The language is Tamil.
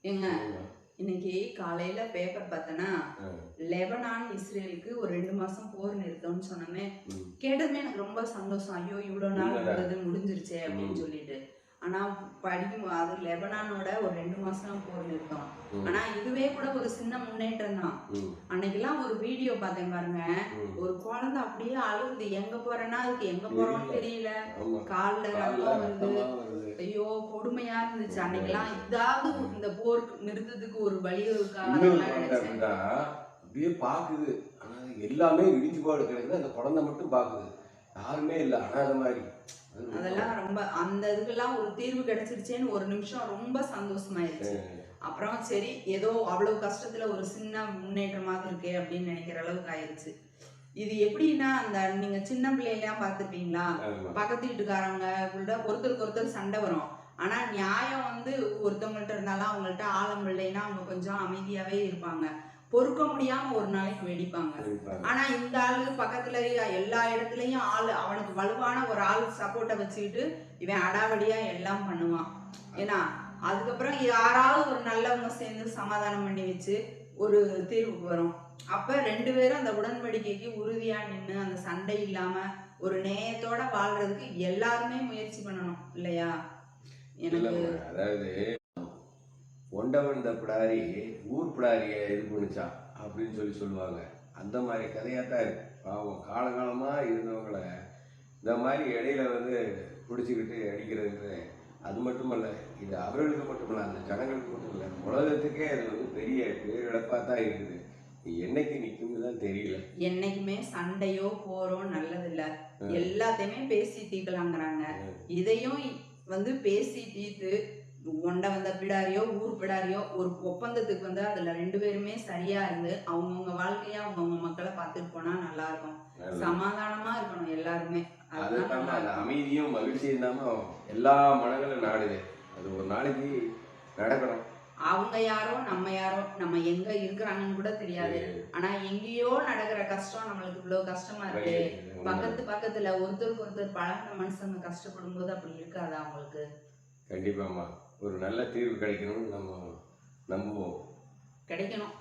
ஏங்க இன்னைக்கு காலையில பேப்பர் பார்த்தேன்னா லெபனான் இஸ்ரேலுக்கு ஒரு 2 மாசம் போர் நிறுத்தம்னு சொன்னோமே கேட்டதுமே எனக்கு ரொம்ப சந்தோஷம். ஐயோ இவ்வளவு நாள் இருந்தது முடிஞ்சிருச்சே அப்படின்னு சொல்லிட்டு. ஆனா படிக்கும் அது லெபனானோட ஒரு 2 மாசம் போர் நிறுத்தம். ஆனா இதுவே கூட ஒரு சின்ன முன்னேற்றம் தான். அன்னைக்கெல்லாம் ஒரு வீடியோ பார்த்தேன் பாருங்க. ஒரு குழந்தை அப்படியே அழுகுது, எங்க போறேன்னா அதுக்கு எங்க போறோம்னு தெரியல, கால்ல ரத்தம் வருது. ஐயோ கொடுமையா இருந்துச்சு. அன்னைக்கெல்லாம் இதாவது இந்த போர் நிறுத்தத்துக்கு ஒரு வழி இருக்கா அப்படியே பாக்குது. ஆனா எல்லாமே இடிஞ்சு போட கிடக்குது. அந்த குழந்தை மட்டும் பாக்குது, யாருமே இல்லை, அனாத மாதிரி. அதெல்லாம் ரொம்ப அந்த இதுக்கெல்லாம் ஒரு தீர்வு கிடைச்சிருச்சேன்னு ஒரு நிமிஷம் ரொம்ப சந்தோஷமாயிருச்சு. அப்புறம் சரி ஏதோ அவ்வளவு கஷ்டத்துல ஒரு சின்ன முன்னேற்றமாக இருக்கே அப்படின்னு நினைக்கிற அளவுக்கு ஆயிருச்சு. இது எப்படின்னா அந்த நீங்க சின்ன பிள்ளைலாம் பார்த்துருப்பீங்களா, பக்கத்து வீட்டுக்காரங்க கூட ஒருத்தருக்கு ஒருத்தர் சண்டை வரும். ஆனா நியாயம் வந்து ஒருத்தவங்கள்ட்ட இருந்தாலும் அவங்கள்ட்ட ஆழம் இல்லைன்னா அவங்க கொஞ்சம் அமைதியாவே இருப்பாங்க. பொறுக்க முடியாம ஒரு நாளைக்கு வெடிப்பாங்க. ஆனா இந்த ஆளு பக்கத்துல எல்லா இடத்துலயும் ஆளு அவனுக்கு வலுவான ஒரு ஆள் சப்போர்ட்டை வச்சுக்கிட்டு இவன் அடாவடியா எல்லாம் பண்ணுவான். ஏன்னா அதுக்கப்புறம் யாராவது ஒரு நல்லவங்க சேர்ந்து சமாதானம் பண்ணி வச்சு ஒரு தீர்வுக்கு வரும். அப்ப 2 பேரும் அந்த உடன்படிக்கைக்கு உறுதியா நின்று அந்த சண்டை இல்லாம ஒரு நேயத்தோட வாழ்றதுக்கு எல்லாருமே முயற்சி பண்ணணும் இல்லையா? எனக்கு அதாவது ஒண்டவன் இந்த பிடாரி ஊர் பிடாரிய இது பண்ணிச்சான் அப்படின்னு சொல்லுவாங்க. அந்த மாதிரி கதையாத்தான் இருக்கு. பாவம் காலகாலமா இருந்தவங்களை இந்த மாதிரி இடையில பிடிச்சிக்கிட்டு அடிக்கிறது. அது மட்டுமல்ல, இது அவர்களுக்கு மட்டுமல்ல, அந்த ஜனங்களுக்கு மட்டும் இல்லை, உலகத்துக்கே அது பெரிய பேரிழப்பா தான் இருக்குது. என்னைக்கு நிக்கும்னு தான் தெரியல. என்னைக்குமே சண்டையோ போரோ நல்லதில்ல. எல்லாத்தையுமே பேசி தீர்க்கலாங்கிறாங்க. இதையும் பேசி தீர்த்து ஒண்ட வந்த பிடாரியோ ஊர் பிடாரியோ ஒரு ஒப்பந்தத்துக்கு அதுல 2 பேருமே சரியா இருந்து அவங்கவுங்க வாழ்க்கையா அவங்கவுங்க மக்களை பார்த்துட்டு போனா நல்லா இருக்கும். சமாதானமா இருக்கணும் எல்லாருமே. அமைதியும் மகிழ்ச்சியும் இல்லாம எல்லா மனங்களும் நாடுது. அது ஒரு நாளைக்கு நடக்கணும். அவங்க யாரோ நம்ம யாரோ, நம்ம எங்க இருக்கிறாங்கன்னு கூட தெரியாது. ஆனா எங்கேயோ நடக்கிற கஷ்டம் நம்மளுக்கு இவ்வளவு கஷ்டமா இருக்கு. பக்கத்துல ஒருத்தருக்கு ஒருத்தர் பழகின மனுஷங்க கஷ்டப்படும் போது அப்படி இருக்காதா அவங்களுக்கு? கண்டிப்பாமா ஒரு நல்ல தீர்வு கிடைக்கணும்னு நம்ம நம்புவோம். கிடைக்கணும்.